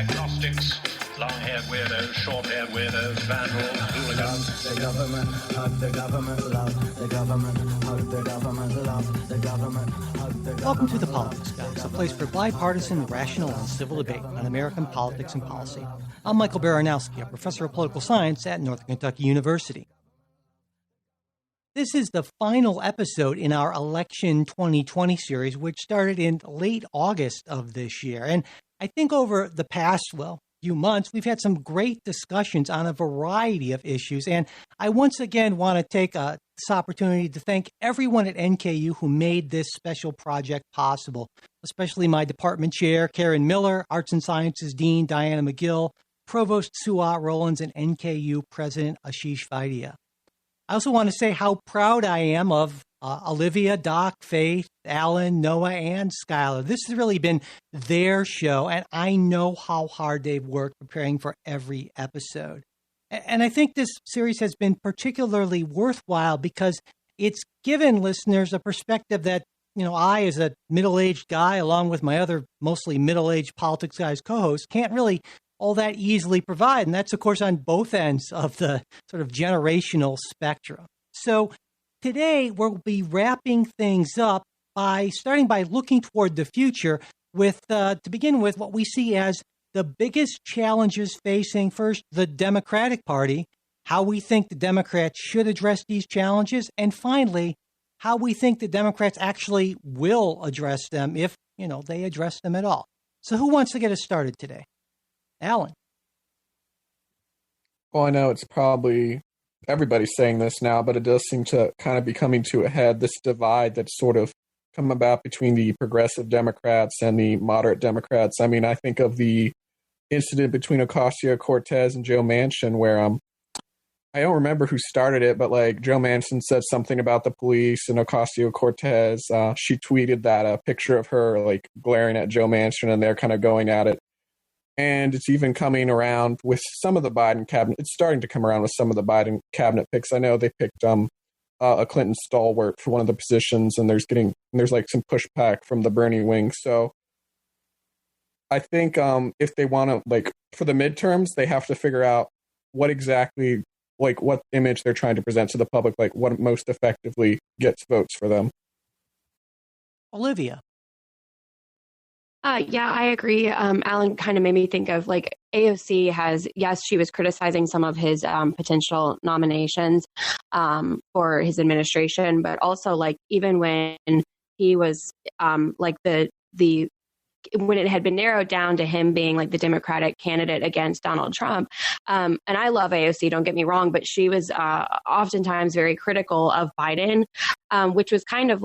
agnostics, long-haired weirdos, short-haired weirdos, vandals, hooligans. The government, hug the government, love the government, hug the government, love the government, hug the government. Welcome to The Politics Guys, a place for bipartisan, rational, and civil debate on American politics and policy. I'm Michael Baranowski, a professor of political science at Northern Kentucky University. This is the final episode in our Election 2020 series, which started in late August of this year. And I think over the past, few months, we've had some great discussions on a variety of issues. And I once again want to take this opportunity to thank everyone at NKU who made this special project possible, especially my department chair, Karen Miller, Arts and Sciences Dean Diana McGill, Provost Suat Rollins, and NKU President Ashish Vaidya. I also want to say how proud I am of Olivia, Doc, Faith, Alan, Noah, and Skylar. This has really been their show, and I know how hard they've worked preparing for every episode. And I think this series has been particularly worthwhile because it's given listeners a perspective that, I, as a middle-aged guy, along with my other mostly middle-aged Politics Guys co-hosts, can't really all that easily provide. And that's, of course, on both ends of the sort of generational spectrum. So today, we'll be wrapping things up by starting by looking toward the future with, to begin with, what we see as the biggest challenges facing, first, the Democratic Party, how we think the Democrats should address these challenges, and finally, how we think the Democrats actually will address them if, they address them at all. So who wants to get us started today? Alan. Well, I know it's probably everybody's saying this now, but it does seem to kind of be coming to a head, this divide that's sort of come about between the progressive Democrats and the moderate Democrats. I mean, I think of the incident between Ocasio-Cortez and Joe Manchin where I don't remember who started it, but Joe Manchin said something about the police, and Ocasio-Cortez, she tweeted that a picture of her glaring at Joe Manchin, and they're kind of going at it. And it's even coming around with some of the Biden cabinet. It's starting to come around with some of the Biden cabinet picks. I know they picked a Clinton stalwart for one of the positions, and there's some pushback from the Bernie wing. So I think if they want to, for the midterms, they have to figure out what exactly, what image they're trying to present to the public, what most effectively gets votes for them. Olivia. Yeah, I agree. Alan kind of made me think of AOC has, yes, she was criticizing some of his potential nominations for his administration, but also even when he was when it had been narrowed down to him being the Democratic candidate against Donald Trump. And I love AOC, don't get me wrong, but she was oftentimes very critical of Biden, which was kind of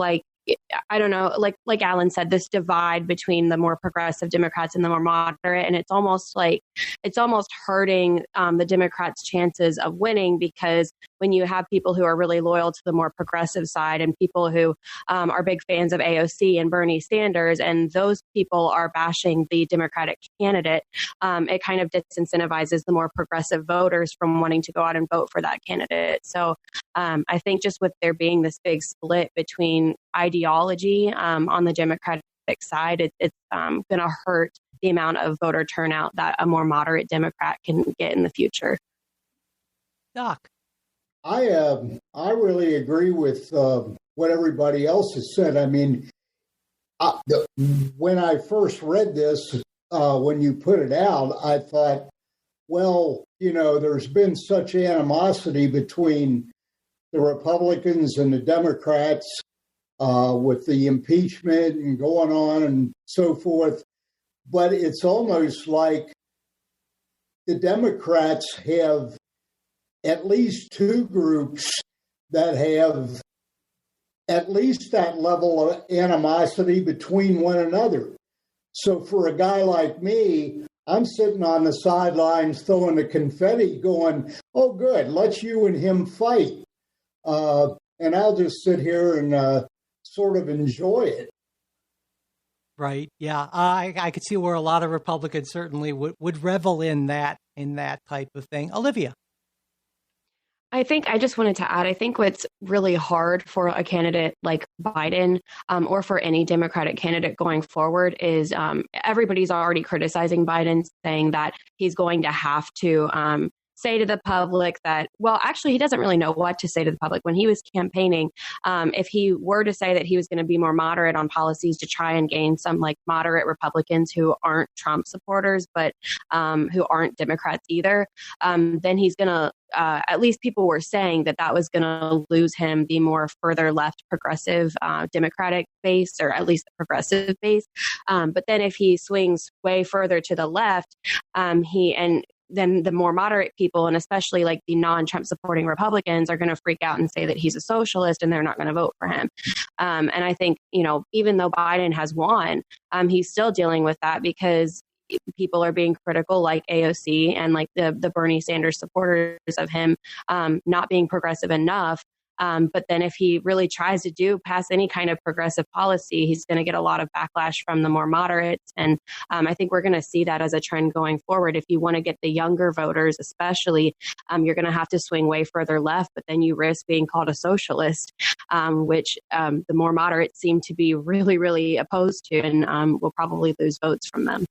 I don't know, like Alan said, this divide between the more progressive Democrats and the more moderate. And it's almost hurting the Democrats' chances of winning, because when you have people who are really loyal to the more progressive side and people who are big fans of AOC and Bernie Sanders, and those people are bashing the Democratic candidate, it kind of disincentivizes the more progressive voters from wanting to go out and vote for that candidate. So I think just with there being this big split between ideology on the Democratic side, it's going to hurt the amount of voter turnout that a more moderate Democrat can get in the future. Doc. I really agree with what everybody else has said. I mean, when I first read this, when you put it out, I thought, well, there's been such animosity between the Republicans and the Democrats with the impeachment and going on and so forth. But it's almost like the Democrats have at least two groups that have at least that level of animosity between one another. So for a guy like me, I'm sitting on the sidelines throwing the confetti going, oh, good, let's you and him fight. And I'll just sit here and sort of enjoy it. Right. Yeah. I could see where a lot of Republicans certainly would revel in that type of thing. Olivia. I just wanted to add, I think what's really hard for a candidate like Biden, or for any Democratic candidate going forward is everybody's already criticizing Biden, saying that he's going to have to say to the public that, well, actually, he doesn't really know what to say to the public. When he was campaigning, if he were to say that he was going to be more moderate on policies to try and gain some like moderate Republicans who aren't Trump supporters, but who aren't Democrats either, then he's going to, at least people were saying that that was going to lose him the more further left progressive Democratic base, or at least the progressive base. But then if he swings way further to the left, then the more moderate people, and especially like the non-Trump supporting Republicans, are going to freak out and say that he's a socialist and they're not going to vote for him. And I think, even though Biden has won, he's still dealing with that because people are being critical, like AOC and like the Bernie Sanders supporters of him not being progressive enough. But then if he really tries to pass any kind of progressive policy, he's going to get a lot of backlash from the more moderates. And I think we're going to see that as a trend going forward. If you want to get the younger voters, especially, you're going to have to swing way further left, but then you risk being called a socialist, which the more moderates seem to be really, really opposed to, and will probably lose votes from them.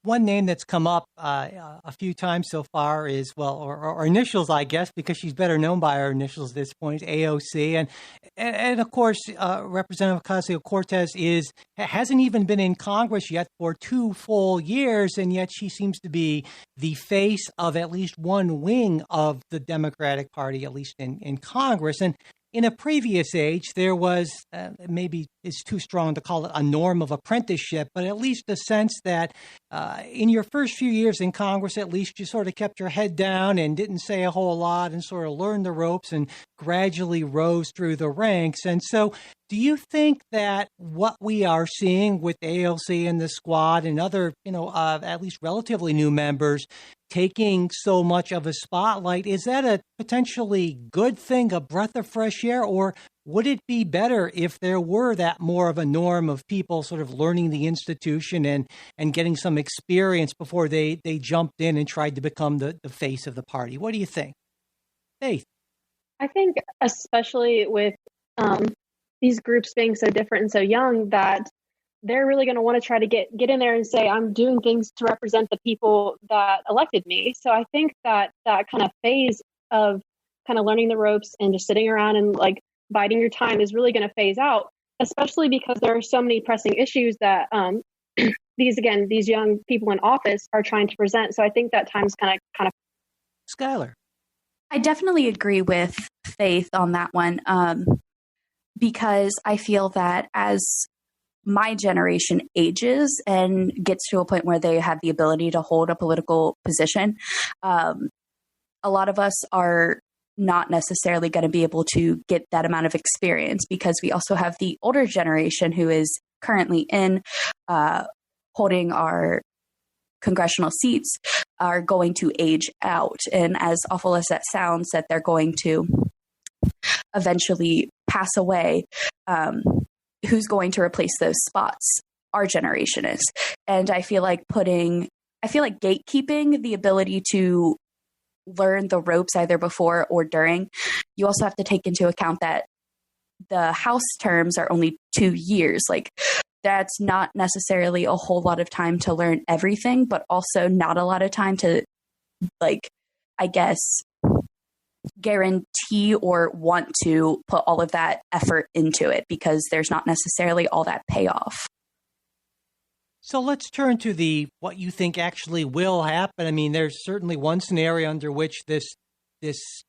One name that's come up a few times so far is, or initials, I guess, because she's better known by her initials at this point, AOC. And of course, Representative Ocasio-Cortez hasn't even been in Congress yet for 2 full years, and yet she seems to be the face of at least one wing of the Democratic Party, at least in Congress. And in a previous age, there was, maybe it's too strong to call it a norm of apprenticeship, but at least a sense that in your first few years in Congress, at least you sort of kept your head down and didn't say a whole lot and sort of learned the ropes and gradually rose through the ranks. And so do you think that what we are seeing with AOC and the squad and other, at least relatively new members taking so much of a spotlight, is that a potentially good thing, a breath of fresh air, or would it be better if there were that more of a norm of people sort of learning the institution and getting some experience before they jumped in and tried to become the face of the party? What do you think? Faith? I think especially with these groups being so different and so young, that they're really going to want to try to get in there and say, I'm doing things to represent the people that elected me. So I think that kind of phase of kind of learning the ropes and just sitting around and like biding your time is really going to phase out, especially because there are so many pressing issues that these young people in office are trying to present. So I think that time's kind of. Skylar. I definitely agree with Faith on that one, because I feel that as my generation ages and gets to a point where they have the ability to hold a political position, a lot of us are not necessarily going to be able to get that amount of experience, because we also have the older generation who is currently in holding our congressional seats are going to age out. And as awful as that sounds, that they're going to eventually pass away, who's going to replace those spots? Our generation is. And I feel like gatekeeping the ability to learn the ropes either before or during, you also have to take into account that the House terms are only 2 years. Like, that's not necessarily a whole lot of time to learn everything, but also not a lot of time to, like, I guess, guarantee or want to put all of that effort into it, because there's not necessarily all that payoff. So let's turn to what you think actually will happen. I mean, there's certainly one scenario under which this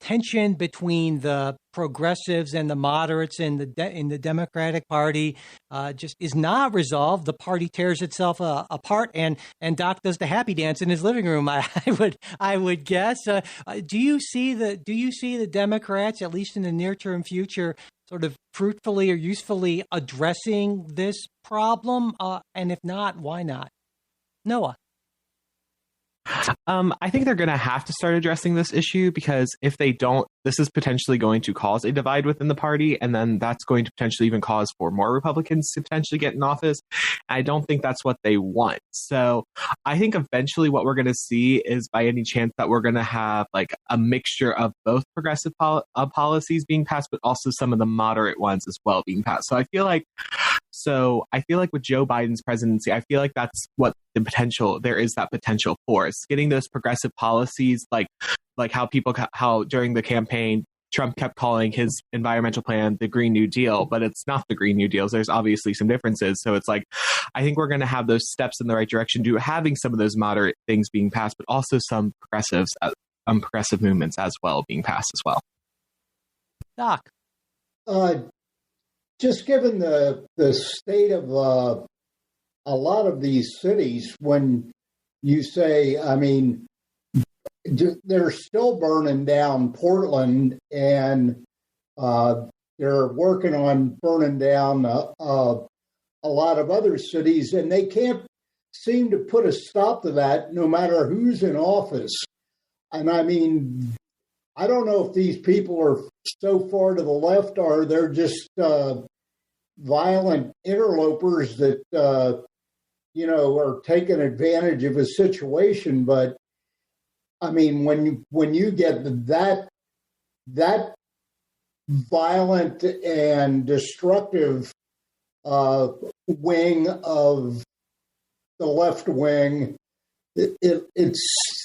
tension between the progressives and the moderates in the Democratic Party just is not resolved. The party tears itself apart, and Doc does the happy dance in his living room. I would guess. Do you see the Democrats, at least in the near term future, sort of fruitfully or usefully addressing this problem? And if not, why not? Noah. I think they're going to have to start addressing this issue, because if they don't, this is potentially going to cause a divide within the party, and then that's going to potentially even cause for more Republicans to potentially get in office. I don't think that's what they want. So I think eventually what we're going to see is, by any chance, that we're going to have like a mixture of both progressive policies being passed, but also some of the moderate ones as well being passed. So I feel like with Joe Biden's presidency, I feel like that's what there is that potential for, is getting those progressive policies, like how during the campaign, Trump kept calling his environmental plan the Green New Deal, but it's not the Green New Deal. There's obviously some differences. So it's like, I think we're going to have those steps in the right direction to having some of those moderate things being passed, but also some progressive movements as well being passed as well. Doc. Just given the state of a lot of these cities, when you say, I mean, they're still burning down Portland, and they're working on burning down a lot of other cities, and they can't seem to put a stop to that no matter who's in office. And I mean, I don't know if these people are so far to the left or they're just violent interlopers that, are taking advantage of a situation. But I mean, when you get that violent and destructive wing of the left wing, it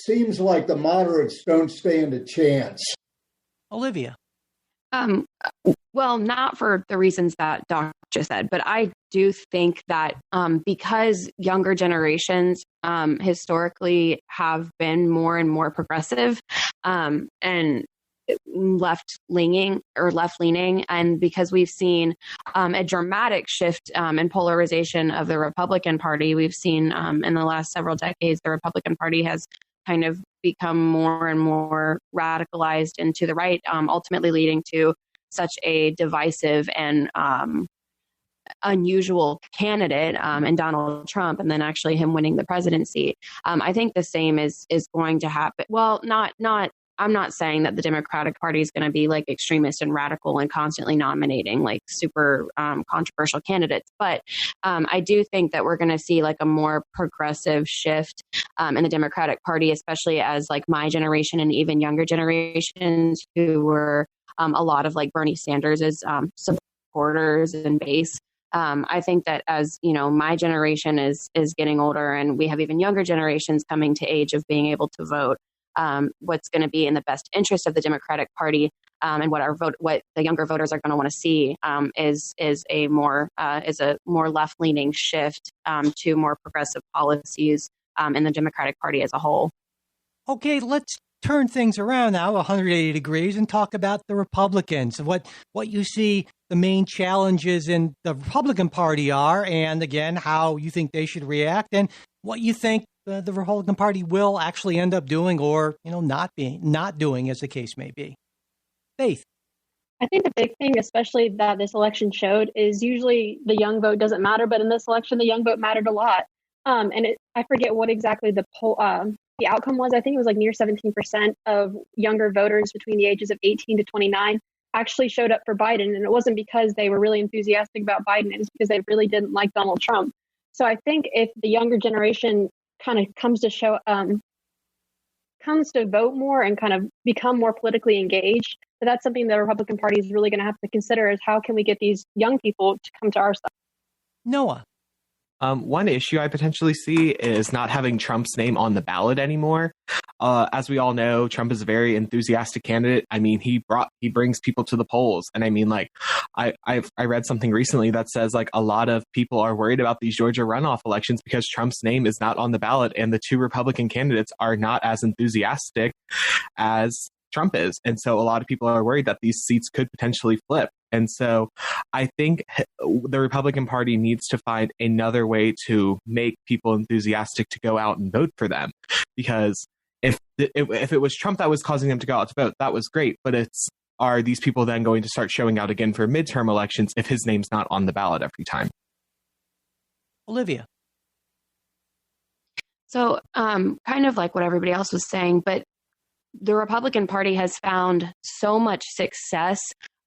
seems like the moderates don't stand a chance. Olivia. Well, not for the reasons that Doc just said, but I do think that because younger generations historically have been more and more progressive and left-leaning, and because we've seen a dramatic shift in polarization of the Republican Party, we've seen in the last several decades, the Republican Party has kind of become more and more radicalized into the right, ultimately leading to such a divisive and unusual candidate in Donald Trump, and then actually him winning the presidency. I think the same is going to happen. Well, I'm not saying that the Democratic Party is going to be like extremist and radical and constantly nominating like super controversial candidates. But I do think that we're going to see like a more progressive shift in the Democratic Party, especially as like my generation and even younger generations who were a lot of like Bernie Sanders' supporters and base. I think that as, my generation is getting older and we have even younger generations coming to age of being able to vote, what's going to be in the best interest of the Democratic Party and what the younger voters are going to want to see is a more left-leaning shift to more progressive policies in the Democratic Party as a whole. Okay, let's turn things around now 180 degrees and talk about the Republicans, what you see the main challenges in the Republican Party are, and again, how you think they should react, and what you think the Republican Party will actually end up doing or, not doing, as the case may be. Faith. I think the big thing, especially that this election showed, is usually the young vote doesn't matter, but in this election, the young vote mattered a lot. I forget what exactly the outcome was. I think it was like near 17% of younger voters between the ages of 18 to 29 actually showed up for Biden. And it wasn't because they were really enthusiastic about Biden. It was because they really didn't like Donald Trump. So I think if the younger generation kind of comes to vote more and kind of become more politically engaged, that's something the Republican Party is really going to have to consider, is how can we get these young people to come to our side? Noah. One issue I potentially see is not having Trump's name on the ballot anymore. As we all know, Trump is a very enthusiastic candidate. I mean, he brings people to the polls. And I mean, like, I read something recently that says like a lot of people are worried about these Georgia runoff elections because Trump's name is not on the ballot and the two Republican candidates are not as enthusiastic as Trump is. And so a lot of people are worried that these seats could potentially flip. And so I think the Republican Party needs to find another way to make people enthusiastic to go out and vote for them. Because if it was Trump that was causing them to go out to vote, that was great. But are these people then going to start showing out again for midterm elections if his name's not on the ballot every time? Olivia. So, kind of like what everybody else was saying, but the Republican Party has found so much success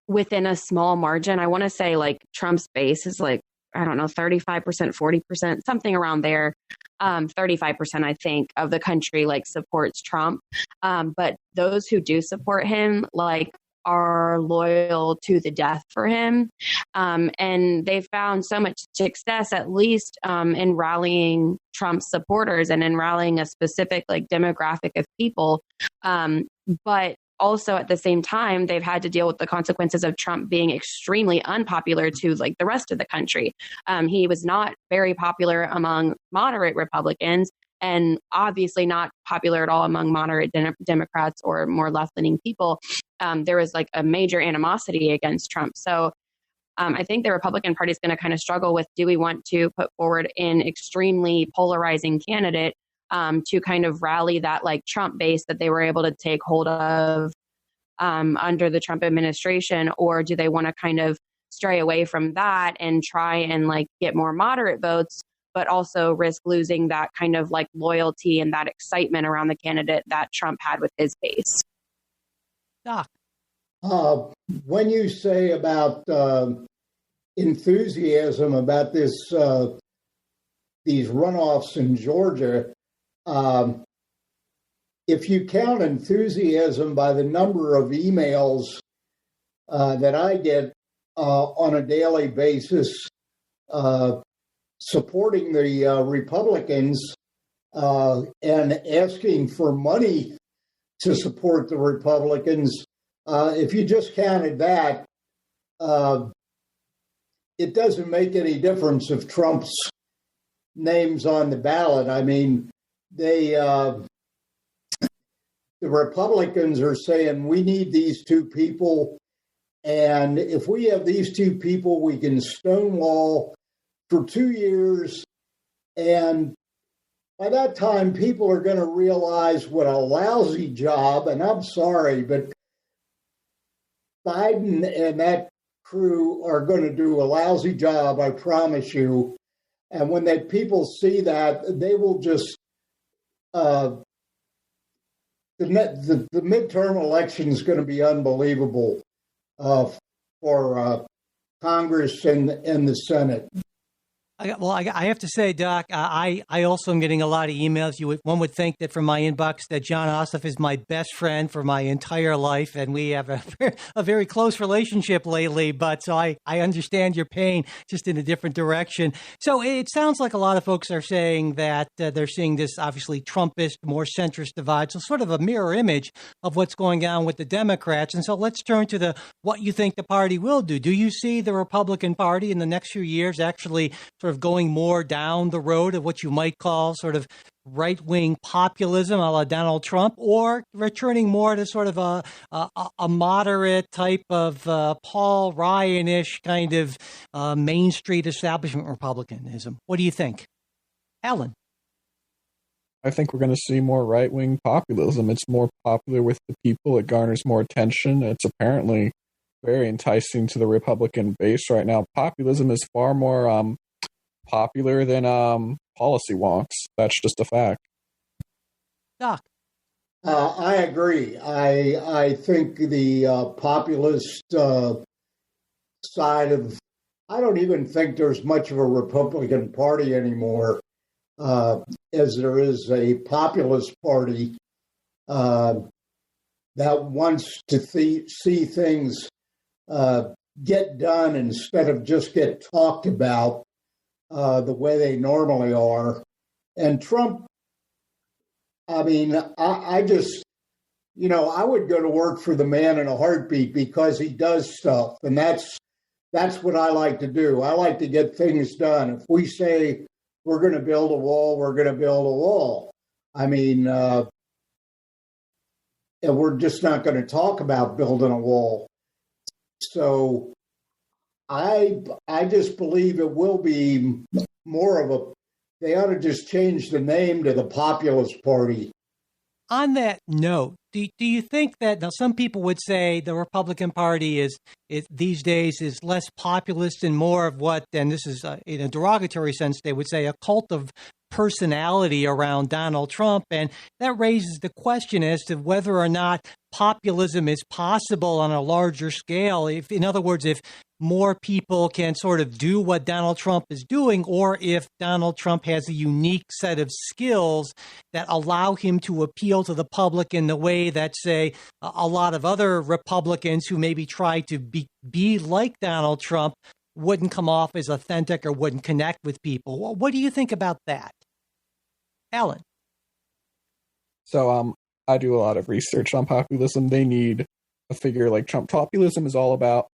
within a small margin. I want to say like Trump's base is like, I don't know, 35%, 40%, something around there. 35%, I think, of the country like supports Trump. But those who do support him, like, are loyal to the death for him. And they found so much success, at least in rallying Trump's supporters and in rallying a specific like demographic of people. But also at the same time, they've had to deal with the consequences of Trump being extremely unpopular to like the rest of the country. He was not very popular among moderate Republicans, and obviously not popular at all among moderate Democrats or more left-leaning people. There was like a major animosity against Trump. So I think the Republican Party is going to kind of struggle with, do we want to put forward an extremely polarizing candidate to kind of rally that like Trump base that they were able to take hold of under the Trump administration, or do they want to kind of stray away from that and try and like get more moderate votes, but also risk losing that kind of like loyalty and that excitement around the candidate that Trump had with his base? Doc. When you say about enthusiasm about this, these runoffs in Georgia, if you count enthusiasm by the number of emails that I get on a daily basis supporting the Republicans and asking for money to support the Republicans, if you just counted that, it doesn't make any difference if Trump's name's on the ballot. I mean, the Republicans are saying we need these two people, and if we have these two people, we can stonewall for 2 years, and by that time, people are going to realize what a lousy job, and I'm sorry, but Biden and that crew are going to do a lousy job, I promise you. And when people see that, they will just, the midterm election is going to be unbelievable for Congress and the Senate. I have to say, Doc, I also am getting a lot of emails. One would think that from my inbox that John Ossoff is my best friend for my entire life, and we have a very close relationship lately. But so I understand your pain, just in a different direction. So it sounds like a lot of folks are saying that they're seeing this obviously Trumpist, more centrist divide. So sort of a mirror image of what's going on with the Democrats. And so let's turn to what you think the party will do. Do you see the Republican Party in the next few years actually sort of going more down the road of what you might call sort of right-wing populism a la Donald Trump, or returning more to sort of a moderate type of Paul Ryan-ish kind of Main Street establishment Republicanism? What do you think? Alan? I think we're going to see more right-wing populism. It's more popular with the people. It garners more attention. It's apparently very enticing to the Republican base right now. Populism is far more popular than policy wonks. That's just a fact. Doc? I agree. I think the populist side of, I don't even think there's much of a Republican Party anymore, as there is a populist party that wants to see things get done instead of just get talked about the way they normally are. And Trump, I mean, I just, I would go to work for the man in a heartbeat because he does stuff. And that's what I like to do. I like to get things done. If we say we're going to build a wall, we're going to build a wall. I mean, and we're just not going to talk about building a wall. So I just believe it will be more of they ought to just change the name to the Populist Party. On that note, do you think that, now some people would say the Republican Party is these days is less populist and more of what, and this is in a derogatory sense, they would say a cult of personality around Donald Trump. And that raises the question as to whether or not populism is possible on a larger scale. If, in other words, if more people can sort of do what Donald Trump is doing, or if Donald Trump has a unique set of skills that allow him to appeal to the public in the way that, say, a lot of other Republicans who maybe try to be like Donald Trump wouldn't come off as authentic or wouldn't connect with people. What do you think about that, Alan? So I do a lot of research on populism. They need a figure like Trump. Populism is all about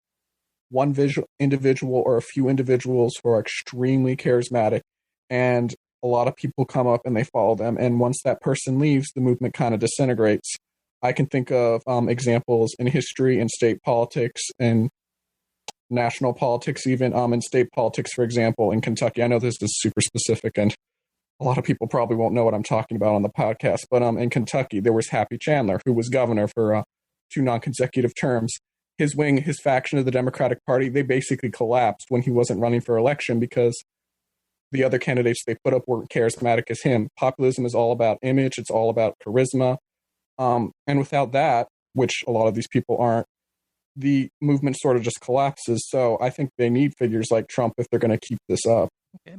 one individual or a few individuals who are extremely charismatic, and a lot of people come up and they follow them. And once that person leaves, the movement kind of disintegrates. I can think of examples in history and state politics and national politics, even in state politics, for example, in Kentucky. I know this is super specific and a lot of people probably won't know what I'm talking about on the podcast, but in Kentucky, there was Happy Chandler, who was governor for 2 non-consecutive terms. His wing, his faction of the Democratic Party, they basically collapsed when he wasn't running for election because the other candidates they put up weren't charismatic as him. Populism is all about image. It's all about charisma. And without that, which a lot of these people aren't, the movement sort of just collapses. So I think they need figures like Trump if they're going to keep this up. Okay.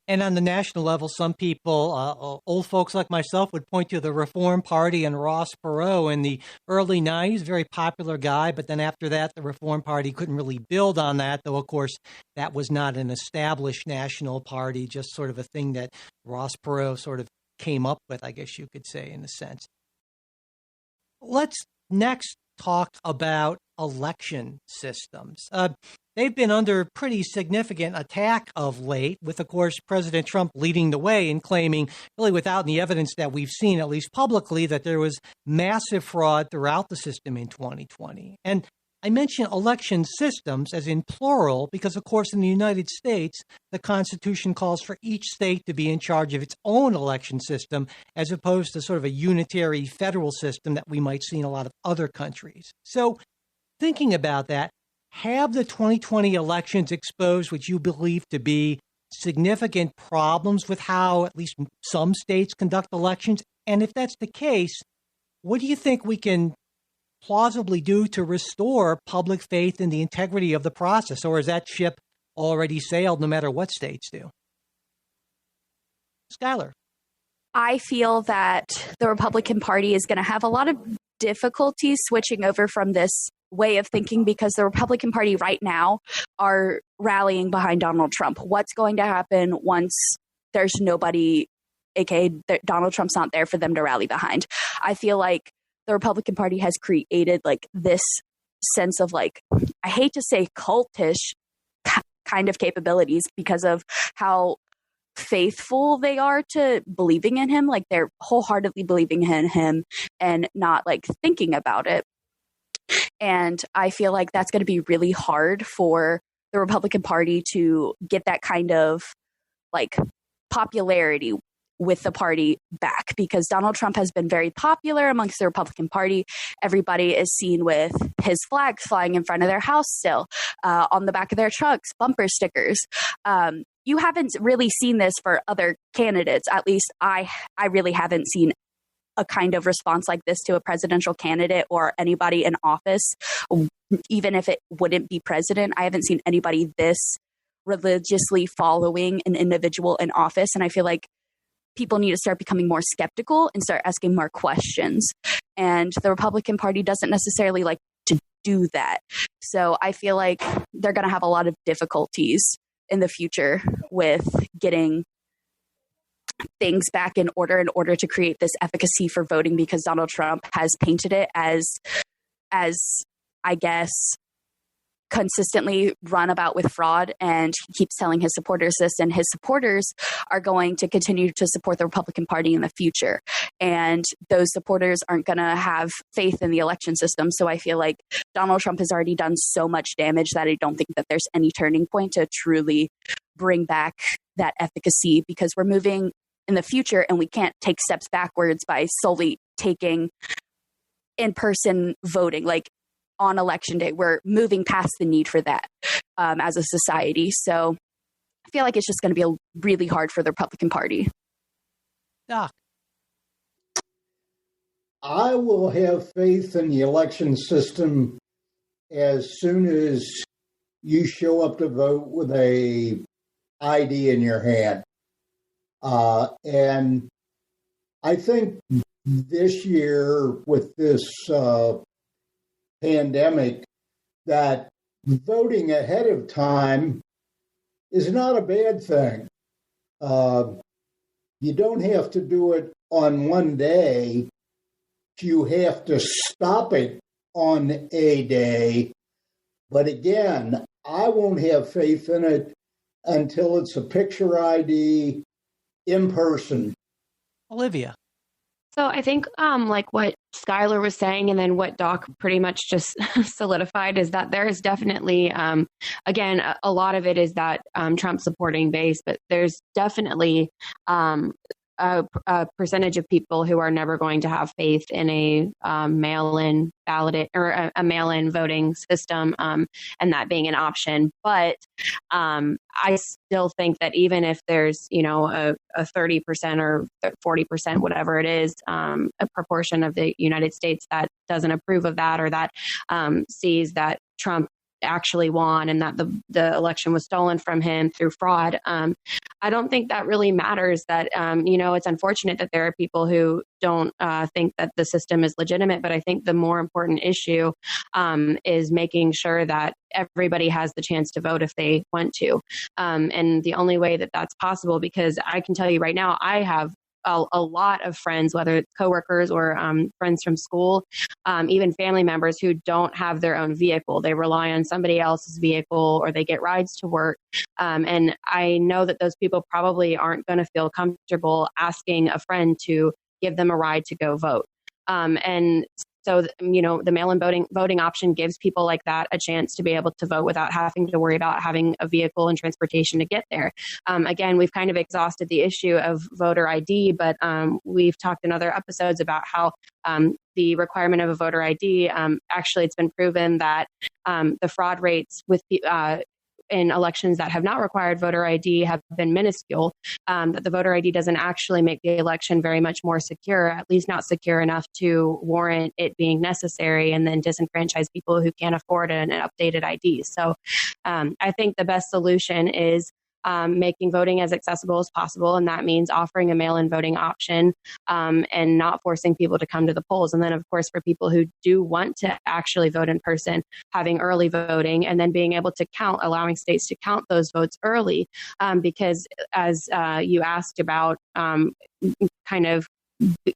And on the national level, some people, old folks like myself, would point to the Reform Party and Ross Perot in the early 90s, very popular guy. But then after that, the Reform Party couldn't really build on that, though, of course, that was not an established national party, just sort of a thing that Ross Perot sort of came up with, I guess you could say, in a sense. Let's next talk about election systems. They've been under pretty significant attack of late, with, of course, President Trump leading the way and claiming, really without any evidence that we've seen, at least publicly, that there was massive fraud throughout the system in 2020. And I mention election systems as in plural because, of course, in the United States, the Constitution calls for each state to be in charge of its own election system, as opposed to sort of a unitary federal system that we might see in a lot of other countries. So thinking about that, have the 2020 elections exposed what you believe to be significant problems with how at least some states conduct elections? And if that's the case, what do you think we can plausibly do to restore public faith in the integrity of the process? Or is that ship already sailed no matter what states do? Skylar. I feel that the Republican Party is going to have a lot of difficulty switching over from this way of thinking because the Republican Party right now are rallying behind Donald Trump. What's going to happen once there's nobody, aka Donald Trump's not there for them to rally behind? I feel like the Republican Party has created like this sense of like, I hate to say cultish kind of capabilities because of how faithful they are to believing in him. Like they're wholeheartedly believing in him and not like thinking about it. And I feel like that's going to be really hard for the Republican Party to get that kind of like popularity with the party back, because Donald Trump has been very popular amongst the Republican Party. Everybody is seen with his flags flying in front of their house still, on the back of their trucks, bumper stickers. You haven't really seen this for other candidates. At least I really haven't seen a kind of response like this to a presidential candidate or anybody in office, even if it wouldn't be president. I haven't seen anybody this religiously following an individual in office. And I feel like people need to start becoming more skeptical and start asking more questions. And the Republican Party doesn't necessarily like to do that. So I feel like they're going to have a lot of difficulties in the future with getting things back in order to create this efficacy for voting, because Donald Trump has painted it as I guess consistently run about with fraud, and he keeps telling his supporters this, and his supporters are going to continue to support the Republican Party in the future, and those supporters aren't going to have faith in the election system. So I feel like Donald Trump has already done so much damage that I don't think that there's any turning point to truly bring back that efficacy, because we're moving in the future and we can't take steps backwards by solely taking in-person voting. Like on election day, we're moving past the need for that as a society. So I feel like it's just going to be really hard for the Republican Party. Doc. I will have faith in the election system as soon as you show up to vote with a ID in your hand. And I think this year with this pandemic, that voting ahead of time is not a bad thing. You don't have to do it on one day. You have to stop it on a day. But again, I won't have faith in it until it's a picture ID in person. Olivia. So I think like what Skylar was saying and then what Doc pretty much just solidified is that there is definitely, again, a lot of it is that Trump supporting base, but there's definitely a percentage of people who are never going to have faith in a mail-in ballot or a mail-in voting system, and that being an option. But I still think that even if there's, a 30% or 40%, whatever it is, a proportion of the United States that doesn't approve of that or that sees that Trump actually won and that the election was stolen from him through fraud. I don't think that really matters. That, it's unfortunate that there are people who don't think that the system is legitimate. But I think the more important issue is making sure that everybody has the chance to vote if they want to. And the only way that that's possible, because I can tell you right now, I have a lot of friends, whether it's coworkers or friends from school, even family members who don't have their own vehicle. They rely on somebody else's vehicle or they get rides to work. And I know that those people probably aren't going to feel comfortable asking a friend to give them a ride to go vote. And so, the mail-in voting option gives people like that a chance to be able to vote without having to worry about having a vehicle and transportation to get there. Again, we've kind of exhausted the issue of voter ID, but we've talked in other episodes about how the requirement of a voter ID, actually, it's been proven that the fraud rates with in elections that have not required voter ID have been minuscule, that the voter ID doesn't actually make the election very much more secure, at least not secure enough to warrant it being necessary and then disenfranchise people who can't afford an updated ID. So I think the best solution is making voting as accessible as possible. And that means offering a mail-in voting option and not forcing people to come to the polls. And then, of course, for people who do want to actually vote in person, having early voting and then being able to allowing states to count those votes early. Because as you asked about kind of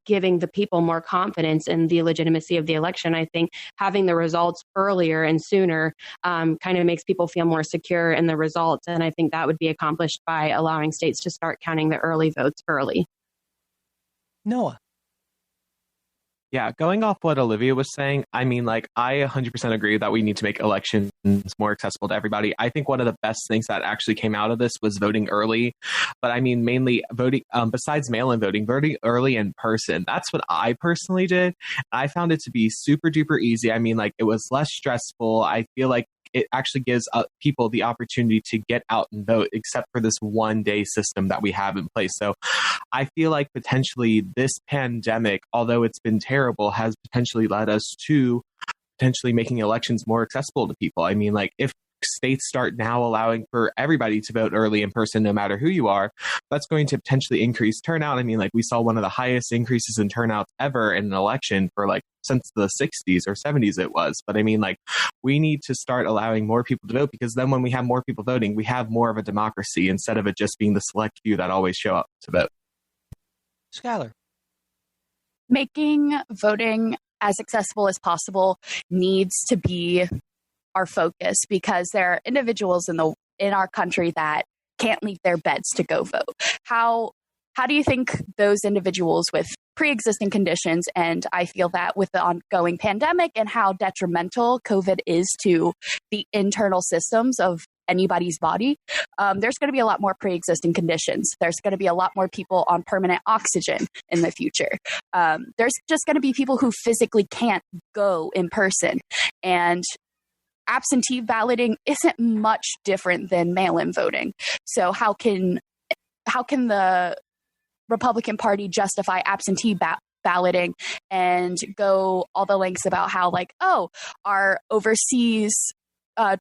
giving the people more confidence in the legitimacy of the election, I think having the results earlier and sooner kind of makes people feel more secure in the results. And I think that would be accomplished by allowing states to start counting the early votes early. Noah. Yeah, going off what Olivia was saying, I 100% agree that we need to make elections more accessible to everybody. I think one of the best things that actually came out of this was voting early. But mainly voting, besides mail-in voting early in person. That's what I personally did. I found it to be super duper easy. It was less stressful. I feel like it actually gives people the opportunity to get out and vote, except for this 1 day system that we have in place. So I feel like potentially this pandemic, although it's been terrible, has potentially led us to potentially making elections more accessible to people. If states start now allowing for everybody to vote early in person, no matter who you are, that's going to potentially increase turnout. We saw one of the highest increases in turnouts ever in an election for since the 60s or 70s it was. But we need to start allowing more people to vote, because then when we have more people voting, we have more of a democracy instead of it just being the select few that always show up to vote. Skylar. Making voting as accessible as possible needs to be our focus, because there are individuals in our country that can't leave their beds to go vote. How do you think those individuals with pre-existing conditions, and I feel that with the ongoing pandemic and how detrimental COVID is to the internal systems of anybody's body, there's going to be a lot more pre-existing conditions. There's going to be a lot more people on permanent oxygen in the future. There's just going to be people who physically can't go in person. And absentee balloting isn't much different than mail-in voting. So how can the Republican Party justify absentee balloting and go all the lengths about how, like, oh, our overseas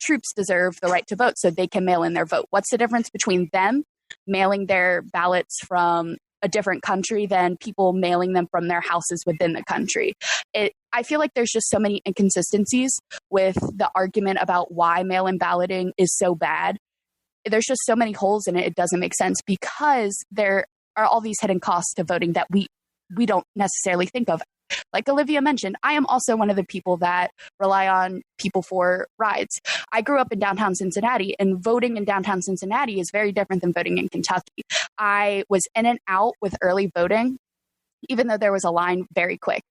troops deserve the right to vote so they can mail in their vote. What's the difference between them mailing their ballots from a different country than people mailing them from their houses within the country? I feel like there's just so many inconsistencies with the argument about why mail-in balloting is so bad. There's just so many holes in it. It doesn't make sense because there are all these hidden costs to voting that we don't necessarily think of. Like Olivia mentioned, I am also one of the people that rely on people for rides. I grew up in downtown Cincinnati, and voting in downtown Cincinnati is very different than voting in Kentucky. I was in and out with early voting, even though there was a line very quick.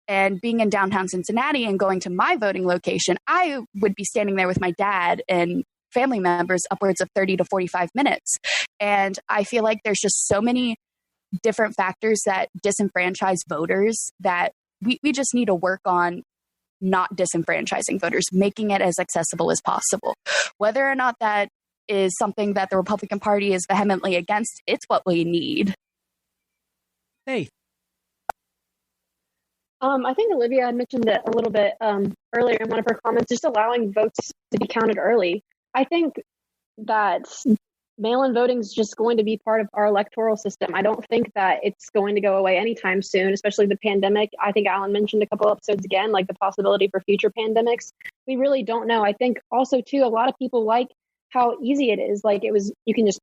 And being in downtown Cincinnati and going to my voting location, I would be standing there with my dad and family members upwards of 30 to 45 minutes. And I feel like there's just so many different factors that disenfranchise voters that we just need to work on not disenfranchising voters, making it as accessible as possible. Whether or not that is something that the Republican Party is vehemently against, it's what we need. Hey. I think Olivia had mentioned it a little bit earlier in one of her comments, just allowing votes to be counted early. I think that mail-in voting is just going to be part of our electoral system. I don't think that it's going to go away anytime soon, especially the pandemic. I think Alan mentioned a couple episodes again, like the possibility for future pandemics. We really don't know. I think also, too, a lot of people like how easy it is. Like you can just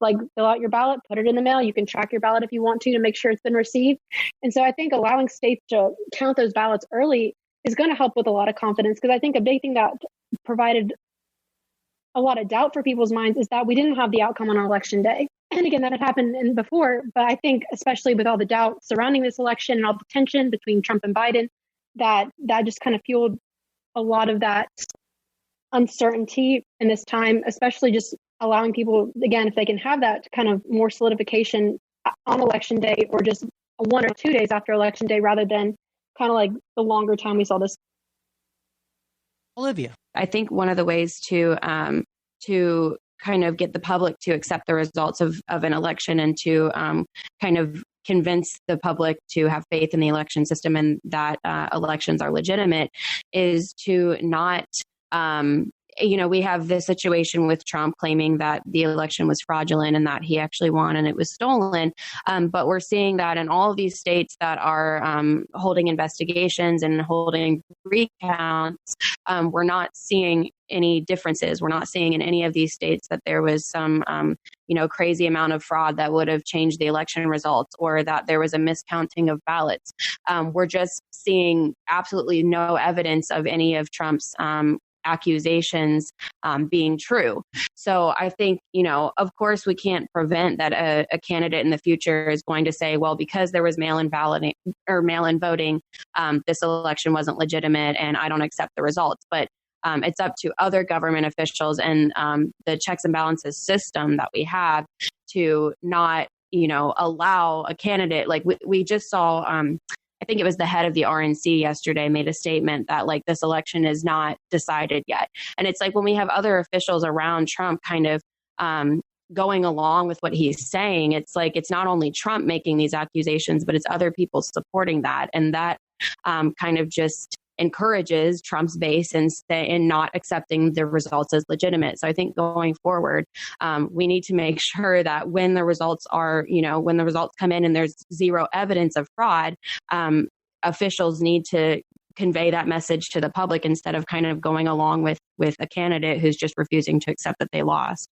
fill out your ballot, put it in the mail. You can track your ballot if you want to make sure it's been received. And so I think allowing states to count those ballots early is going to help with a lot of confidence, because I think a big thing that provided a lot of doubt for people's minds is that we didn't have the outcome on election day. And again, that had happened before, but I think especially with all the doubt surrounding this election and all the tension between Trump and Biden, that just kind of fueled a lot of that uncertainty in this time, especially just allowing people, again, if they can have that kind of more solidification on election day or just 1 or 2 days after election day, rather than kind of like the longer time we saw this. Olivia. I think one of the ways to kind of get the public to accept the results of an election and to kind of convince the public to have faith in the election system and that elections are legitimate is to not we have this situation with Trump claiming that the election was fraudulent and that he actually won and it was stolen. But we're seeing that in all of these states that are holding investigations and holding recounts, we're not seeing any differences. We're not seeing in any of these states that there was some, crazy amount of fraud that would have changed the election results or that there was a miscounting of ballots. We're just seeing absolutely no evidence of any of Trump's accusations being true. So I think, of course, we can't prevent that a candidate in the future is going to say, well, because there was mail-in balloting or mail-in voting, this election wasn't legitimate and I don't accept the results. But it's up to other government officials and the checks and balances system that we have to not, allow a candidate like we just saw. I think it was the head of the RNC yesterday made a statement that like this election is not decided yet. And it's like when we have other officials around Trump kind of going along with what he's saying, it's like it's not only Trump making these accusations, but it's other people supporting that. And that kind of just encourages Trump's base in not accepting the results as legitimate. So I think going forward, we need to make sure that when the results are, when the results come in and there's zero evidence of fraud, officials need to convey that message to the public instead of kind of going along with a candidate who's just refusing to accept that they lost.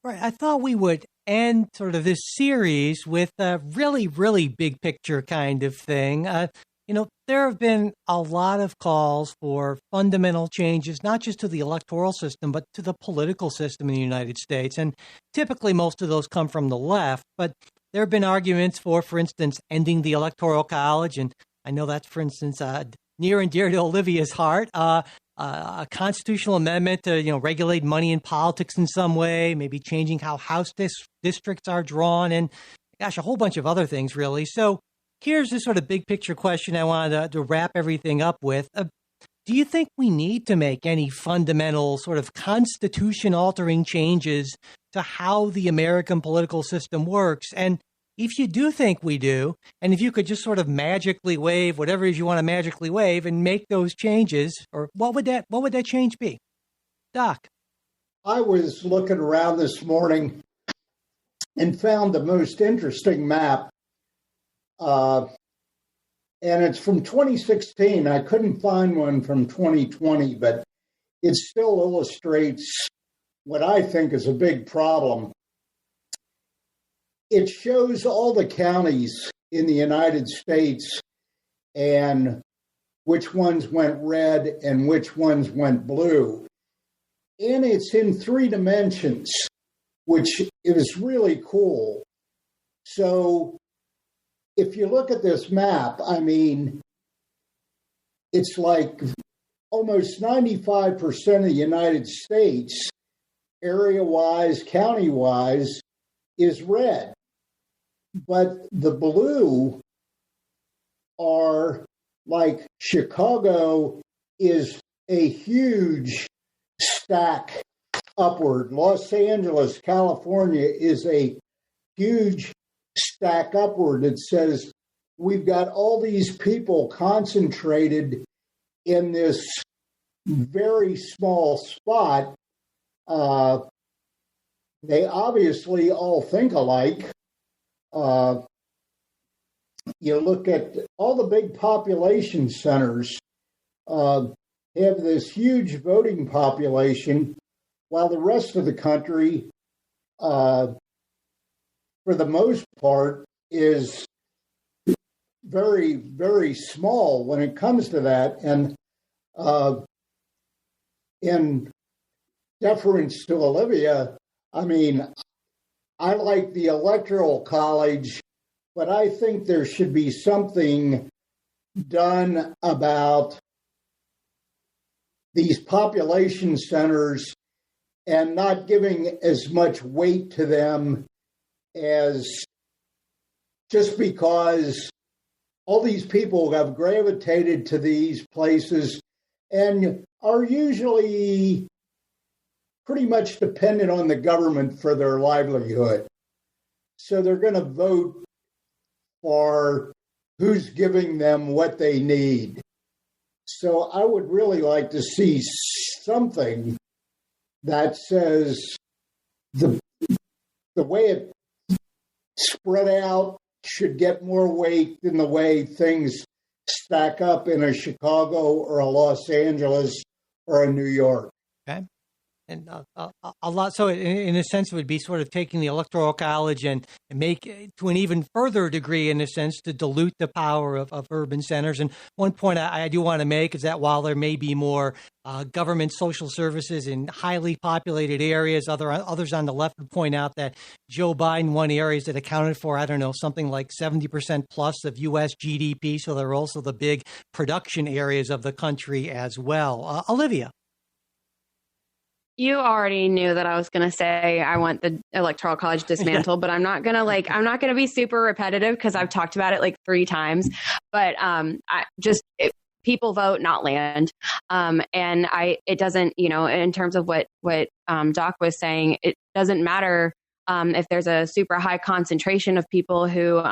Right. I thought we would end sort of this series with a really, really big picture kind of thing. There have been a lot of calls for fundamental changes, not just to the electoral system, but to the political system in the United States. And typically most of those come from the left. But there have been arguments for instance, ending the Electoral College. And I know that's, for instance, near and dear to Olivia's heart. A constitutional amendment to, regulate money in politics in some way, maybe changing how House districts are drawn, and gosh, a whole bunch of other things, really. So here's this sort of big picture question I wanted to wrap everything up with. Do you think we need to make any fundamental sort of constitution altering changes to how the American political system works? And if you do think we do, and if you could just sort of magically wave whatever it is you want to magically wave and make those changes, or what would that change be? Doc. I was looking around this morning and found the most interesting map. And it's from 2016. I couldn't find one from 2020, but it still illustrates what I think is a big problem. It shows all the counties in the United States and which ones went red and which ones went blue. And it's in 3 dimensions, which is really cool. So if you look at this map, I mean, it's like almost 95% of the United States, area-wise, county-wise, is red. But the blue are like Chicago is a huge stack upward. Los Angeles, California is a huge stack upward. It says we've got all these people concentrated in this very small spot. They obviously all think alike. You look at all the big population centers have this huge voting population, while the rest of the country, for the most part, is very, very small when it comes to that. And in deference to Olivia, I mean, I like the Electoral College, but I think there should be something done about these population centers and not giving as much weight to them as just because all these people have gravitated to these places and are usually pretty much dependent on the government for their livelihood. So they're going to vote for who's giving them what they need. So I would really like to see something that says the way it spread out should get more weight than the way things stack up in a Chicago or a Los Angeles or a New York. Okay. And a lot. So in a sense, it would be sort of taking the Electoral College and make to an even further degree, in a sense, to dilute the power of urban centers. And one point I do want to make is that while there may be more government social services in highly populated areas, others on the left would point out that Joe Biden won areas that accounted for, I don't know, something like 70% plus of U.S. GDP. So they're also the big production areas of the country as well. Olivia. You already knew that I was going to say I want the Electoral College dismantled, but I'm not going to be super repetitive because I've talked about it like 3 times. But people vote, not land. And it doesn't, in terms of what Doc was saying, it doesn't matter if there's a super high concentration of people who,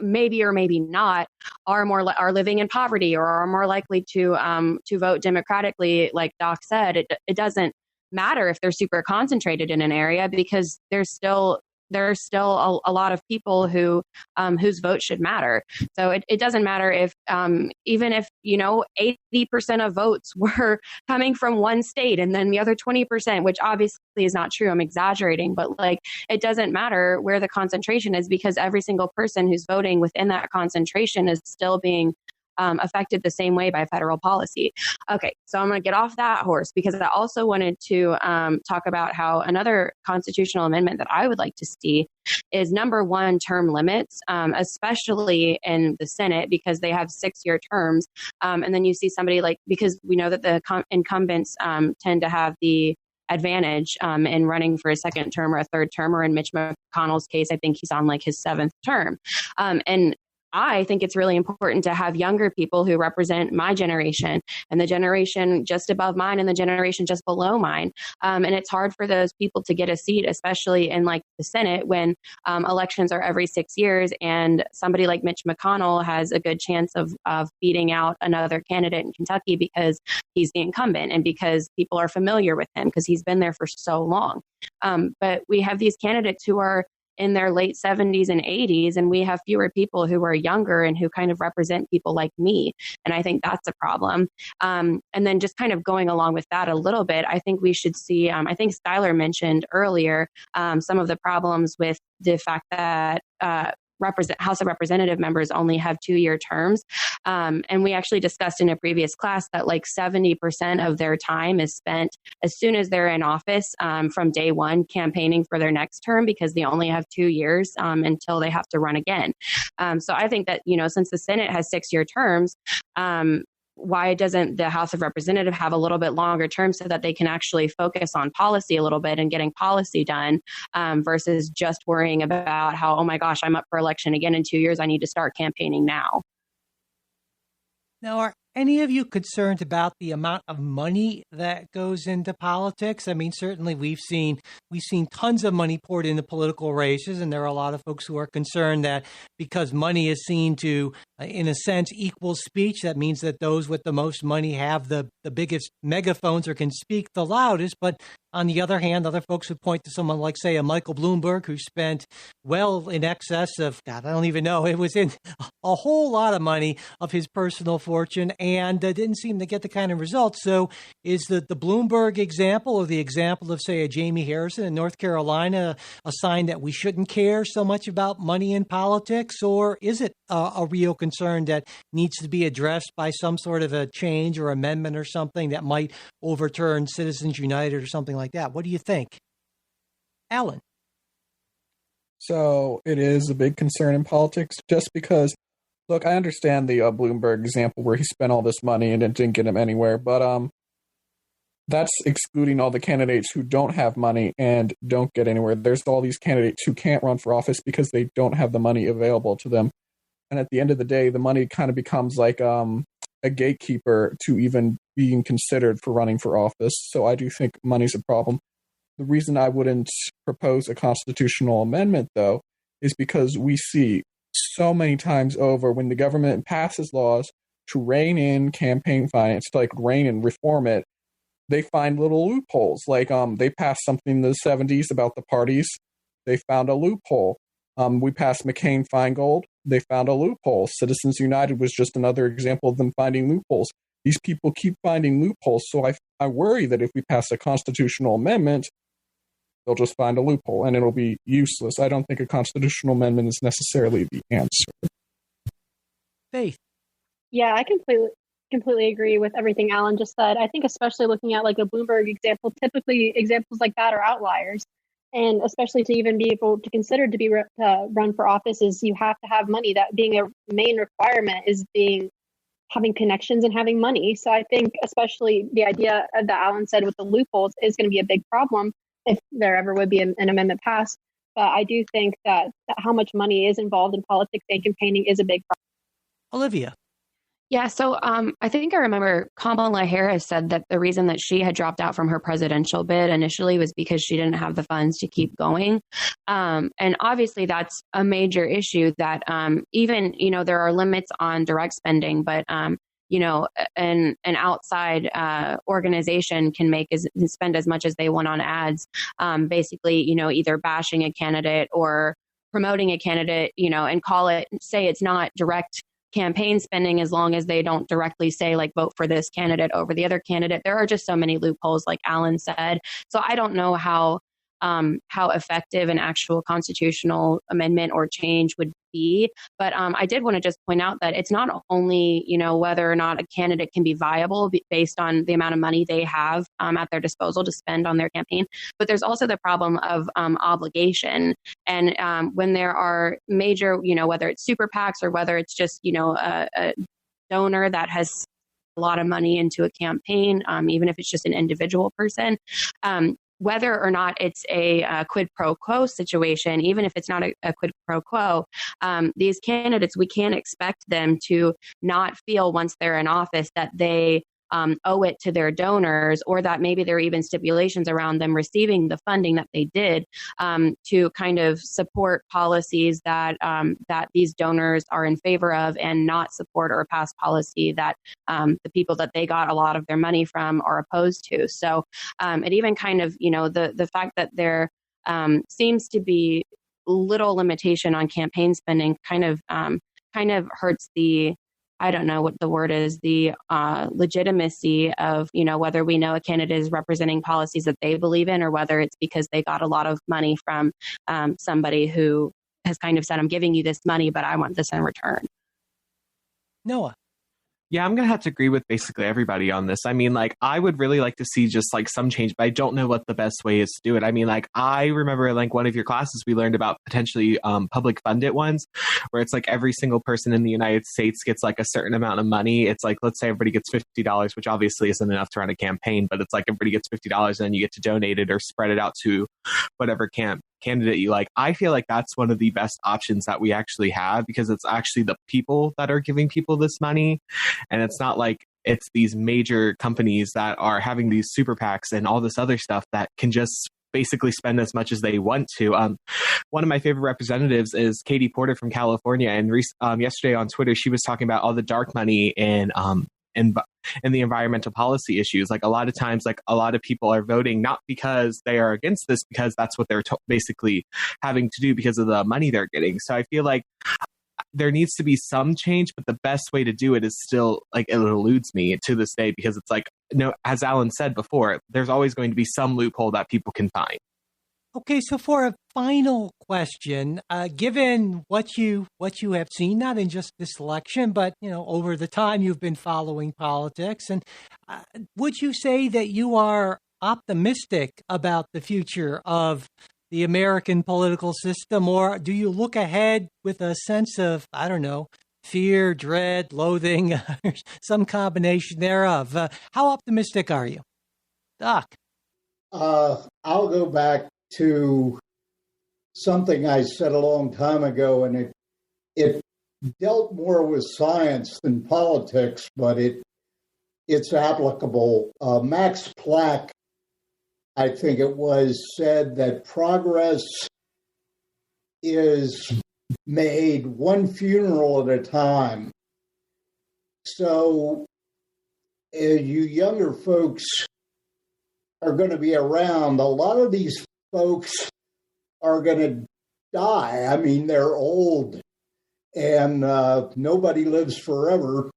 maybe or maybe not are living in poverty or are more likely to vote democratically. Like Doc said, it doesn't matter if they're super concentrated in an area because there's still a lot of people whose vote should matter. So it doesn't matter if even if 80% of votes were coming from one state and then the other 20%, which obviously is not true. I'm exaggerating, but it doesn't matter where the concentration is because every single person who's voting within that concentration is still being affected the same way by federal policy. Okay, so I'm going to get off that horse because I also wanted to talk about how another constitutional amendment that I would like to see is number 1, term limits, especially in the Senate because they have 6-year terms. And then you see somebody because we know that the incumbents tend to have the advantage in running for a second term or a third term, or in Mitch McConnell's case, I think he's on his 7th term. And I think it's really important to have younger people who represent my generation and the generation just above mine and the generation just below mine. And it's hard for those people to get a seat, especially in like the Senate when elections are every 6 years and somebody like Mitch McConnell has a good chance of beating out another candidate in Kentucky because he's the incumbent and because people are familiar with him because he's been there for so long. But we have these candidates who are in their late 70s and 80s, and we have fewer people who are younger and who kind of represent people like me. And I think that's a problem. And then just kind of going along with that a little bit, I think we should see, I think Skylar mentioned earlier, some of the problems with the fact that House of Representative members only have 2-year terms. And we actually discussed in a previous class that like 70% of their time is spent as soon as they're in office from day one campaigning for their next term because they only have 2 years until they have to run again. So I think that, since the Senate has 6-year terms, why doesn't the House of Representatives have a little bit longer term so that they can actually focus on policy a little bit and getting policy done versus just worrying about how, oh my gosh, I'm up for election again in 2 years. I need to start campaigning now. Now, are any of you concerned about the amount of money that goes into politics? I mean, certainly we've seen tons of money poured into political races, and there are a lot of folks who are concerned that because money is seen to, in a sense, equal speech, that means that those with the most money have the biggest megaphones or can speak the loudest. But on the other hand, other folks would point to someone like, say, a Michael Bloomberg, who spent well in excess of, God, I don't even know, it was in a whole lot of money of his personal fortune and didn't seem to get the kind of results. So is the Bloomberg example or the example of, say, a Jamie Harrison in North Carolina a sign that we shouldn't care so much about money in politics? Or is it a real concern that needs to be addressed by some sort of a change or amendment or something that might overturn Citizens United or something like that? What do you think? Alan? So it is a big concern in politics just because, look, I understand the Bloomberg example where he spent all this money and it didn't get him anywhere, but that's excluding all the candidates who don't have money and don't get anywhere. There's all these candidates who can't run for office because they don't have the money available to them. And at the end of the day, the money kind of becomes like a gatekeeper to even being considered for running for office. So I do think money's a problem. The reason I wouldn't propose a constitutional amendment, though, is because we see so many times over when the government passes laws to rein in campaign finance, to like rein and reform it, they find little loopholes. Like they passed something in the 70s about the parties. They found a loophole. We passed McCain-Feingold. They found a loophole. Citizens United was just another example of them finding loopholes. These people keep finding loopholes. So I worry that if we pass a constitutional amendment, they'll just find a loophole and it'll be useless. I don't think a constitutional amendment is necessarily the answer. Faith? Yeah, I completely agree with everything Alan just said. I think especially looking at like a Bloomberg example, typically examples like that are outliers. And especially to even be able to consider to be run for office is you have to have money. That being a main requirement is having connections and having money. So I think especially the idea that Alan said with the loopholes is going to be a big problem if there ever would be an amendment passed. But I do think that how much money is involved in politics and campaigning is a big problem. Olivia? Yeah, so I think I remember Kamala Harris said that the reason that she had dropped out from her presidential bid initially was because she didn't have the funds to keep going. And obviously that's a major issue that even, there are limits on direct spending, but, an outside organization can spend as much as they want on ads, basically, either bashing a candidate or promoting a candidate, and say it's not direct campaign spending as long as they don't directly say like vote for this candidate over the other candidate. There are just so many loopholes, like Alan said. So I don't know how effective an actual constitutional amendment or change would be. But I did want to just point out that it's not only, whether or not a candidate can be viable based on the amount of money they have at their disposal to spend on their campaign, but there's also the problem of obligation. And when there are major, whether it's super PACs or whether it's just, a donor that has a lot of money into a campaign, even if it's just an individual person, whether or not it's a quid pro quo situation, even if it's not a quid pro quo, these candidates, we can't expect them to not feel once they're in office that they owe it to their donors, or that maybe there are even stipulations around them receiving the funding that they did to kind of support policies that that these donors are in favor of, and not support or pass policy that the people that they got a lot of their money from are opposed to. So it even kind of, the fact that there seems to be little limitation on campaign spending kind of hurts the, I don't know what the word is, the legitimacy of, whether we know a candidate is representing policies that they believe in, or whether it's because they got a lot of money from somebody who has kind of said, I'm giving you this money, but I want this in return. Noah. Yeah, I'm going to have to agree with basically everybody on this. I mean, like, I would really like to see just like some change, but I don't know what the best way is to do it. I mean, like, I remember like one of your classes, we learned about potentially public funded ones, where it's like every single person in the United States gets like a certain amount of money. It's like, let's say everybody gets $50, which obviously isn't enough to run a campaign, but it's like everybody gets $50 and then you get to donate it or spread it out to whatever candidate you like. I feel like that's one of the best options that we actually have, because it's actually the people that are giving people this money. And it's not like it's these major companies that are having these super PACs and all this other stuff that can just basically spend as much as they want to. One of my favorite representatives is Katie Porter from California. And yesterday on Twitter, she was talking about all the dark money and the environmental policy issues. Like, a lot of times, like, a lot of people are voting not because they are against this, because that's what they're basically having to do because of the money they're getting. So I feel like there needs to be some change, but the best way to do it is still, like, it eludes me to this day, because it's like, as Alan said before, there's always going to be some loophole that people can find. Okay, so for a final question, given what you have seen, not in just this election, but over the time you've been following politics, and would you say that you are optimistic about the future of the American political system, or do you look ahead with a sense of, I don't know, fear, dread, loathing, some combination thereof? How optimistic are you, Doc? I'll go back to something I said a long time ago, and it dealt more with science than politics, but it's applicable. Max Planck, I think it was, said that progress is made one funeral at a time. So you younger folks are going to be around. A lot of these folks are going to die. I mean, they're old, and nobody lives forever.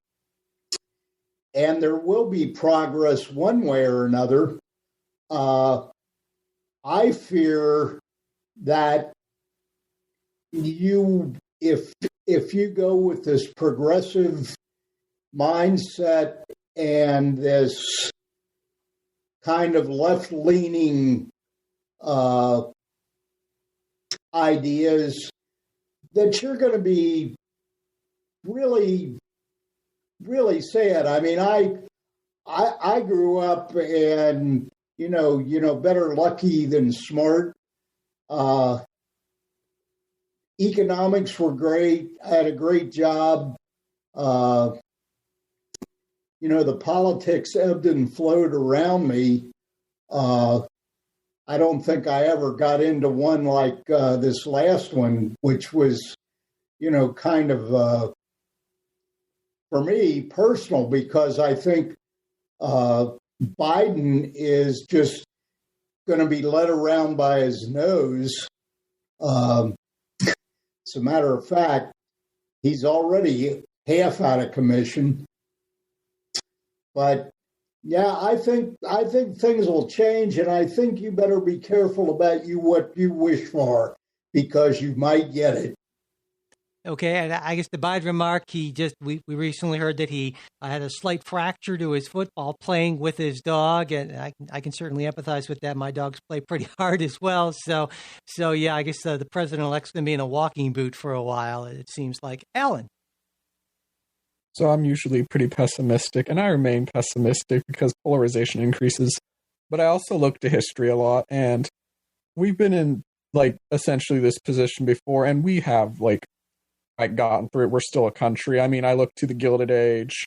And there will be progress one way or another. I fear that if you go with this progressive mindset and this kind of left-leaning ideas, that you're going to be really, really sad. I mean, I grew up, and better lucky than smart. Economics were great. I had a great job. The politics ebbed and flowed around me. I don't think I ever got into one like this last one, which was, kind of, for me, personal, because I think Biden is just going to be led around by his nose. As a matter of fact, he's already half out of commission. But yeah, I think things will change, and I think you better be careful about what you wish for, because you might get it. Okay, and I guess the Biden remark, we recently heard that he had a slight fracture to his foot while playing with his dog, and I can certainly empathize with that. My dogs play pretty hard as well, so yeah, I guess the president-elect's going to be in a walking boot for a while, it seems like. Alan? So I'm usually pretty pessimistic, and I remain pessimistic because polarization increases but I also look to history a lot, and we've been in like essentially this position before, and we have like gotten through it. We're still a country. I mean, I look to the Gilded Age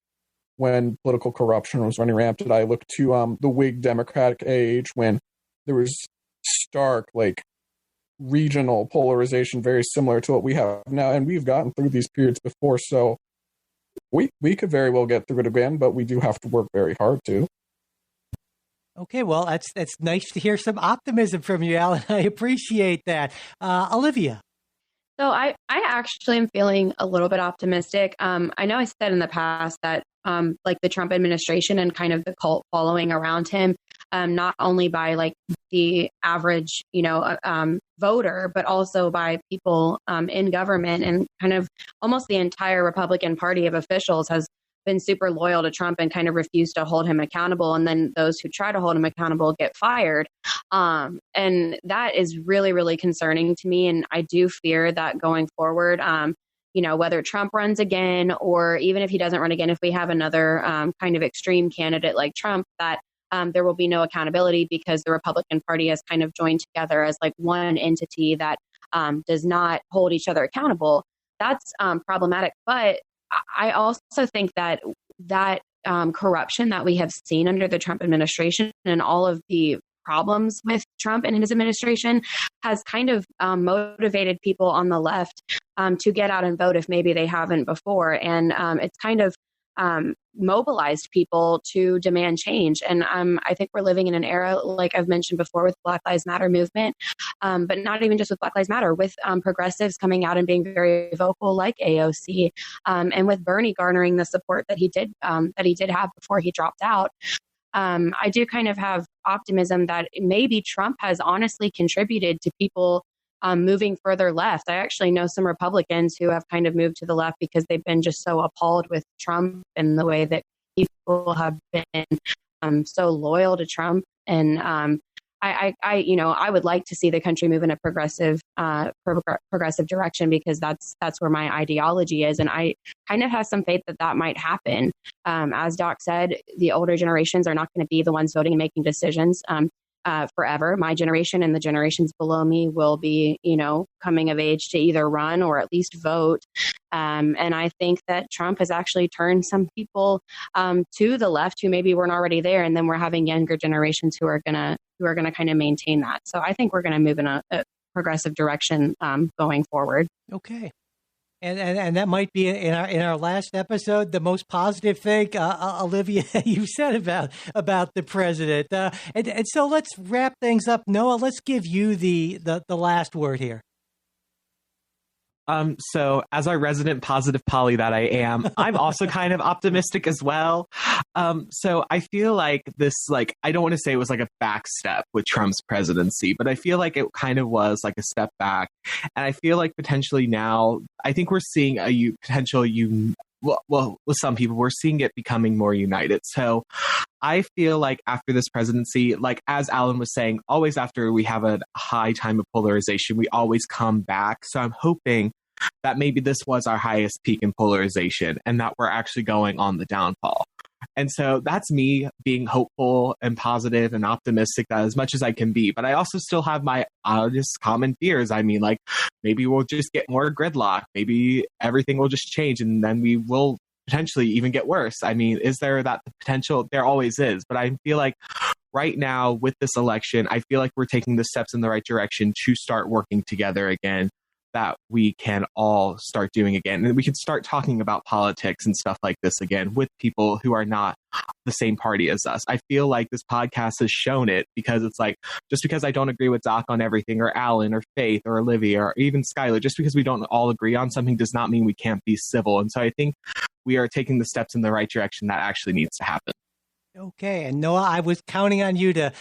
when political corruption was running rampant. I look to the Whig Democratic age when there was stark like regional polarization, very similar to what we have now, and we've gotten through these periods before. So we could very well get through it again, but we do have to work very hard to. Okay, well, that's nice to hear some optimism from you, Alan. I appreciate that. Olivia. So I actually am feeling a little bit optimistic. I know I said in the past that like the Trump administration and kind of the cult following around him, not only by like the average, voter, but also by people in government, and kind of almost the entire Republican Party of officials has been super loyal to Trump and kind of refused to hold him accountable. And then those who try to hold him accountable get fired. And that is really, really concerning to me. And I do fear that going forward, whether Trump runs again, or even if he doesn't run again, if we have another kind of extreme candidate like Trump, that there will be no accountability because the Republican Party has kind of joined together as like one entity that does not hold each other accountable. That's problematic. But I also think that corruption that we have seen under the Trump administration and all of the problems with Trump and his administration has kind of motivated people on the left to get out and vote if maybe they haven't before. And it's kind of mobilized people to demand change. And I think we're living in an era, like I've mentioned before, with Black Lives Matter movement, but not even just with Black Lives Matter, with progressives coming out and being very vocal, like AOC, and with Bernie garnering the support that he did have before he dropped out. I do kind of have optimism that maybe Trump has honestly contributed to people moving further left. I actually know some Republicans who have kind of moved to the left because they've been just so appalled with Trump and the way that people have been so loyal to Trump. And I would like to see the country move in a progressive direction, because that's where my ideology is. And I kind of have some faith that might happen. As Doc said, the older generations are not going to be the ones voting and making decisions forever. My generation and the generations below me will be, coming of age to either run or at least vote. And I think that Trump has actually turned some people to the left who maybe weren't already there. And then we're having younger generations who are gonna kind of maintain that. So I think we're going to move in a progressive direction going forward. Okay. And that might be in our last episode the most positive thing, Olivia, you said about the president. And so let's wrap things up. Noah, let's give you the last word here. So as our resident positive Polly that I am, I'm also kind of optimistic as well. So I feel like this, I don't want to say it was like a back step with Trump's presidency, but I feel like it kind of was like a step back. And I feel like potentially now, I think we're seeing well, with some people, we're seeing it becoming more united. So I feel like after this presidency, like as Alan was saying, always after we have a high time of polarization, we always come back. So I'm hoping that maybe this was our highest peak in polarization and that we're actually going on the downfall. And so that's me being hopeful and positive and optimistic that as much as I can be. But I also still have my just common fears. I mean, like maybe we'll just get more gridlock. Maybe everything will just change and then we will potentially even get worse. I mean, is there that potential? There always is. But I feel like right now with this election, I feel like we're taking the steps in the right direction to start working together again, that we can all start doing again. And we can start talking about politics and stuff like this again with people who are not the same party as us. I feel like this podcast has shown it, because it's like, just because I don't agree with Doc on everything, or Alan or Faith or Olivia or even Skylar, just because we don't all agree on something does not mean we can't be civil. And so I think we are taking the steps in the right direction that actually needs to happen. Okay. And Noah, I was counting on you to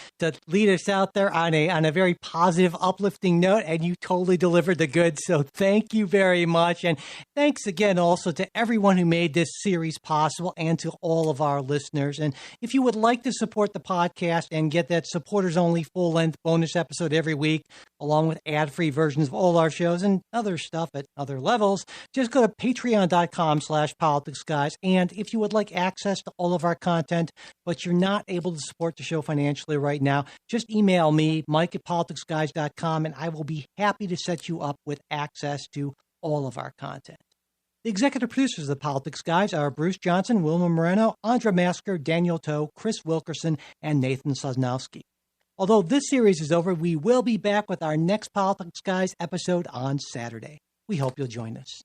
lead us out there on a very positive, uplifting note, and you totally delivered the goods. So thank you very much. And thanks again also to everyone who made this series possible, and to all of our listeners. And if you would like to support the podcast and get that supporters only full-length bonus episode every week, along with ad-free versions of all our shows and other stuff at other levels, just go to patreon.com/politicsguys. And if you would like access to all of our content, but you're not able to support the show financially right now, just email me, mike@politicsguys.com, and I will be happy to set you up with access to all of our content. The executive producers of the Politics Guys are Bruce Johnson, Wilma Moreno, Andra Masker, Daniel Toe, Chris Wilkerson, and Nathan Sosnowski. Although this series is over, we will be back with our next Politics Guys episode on Saturday. We hope you'll join us.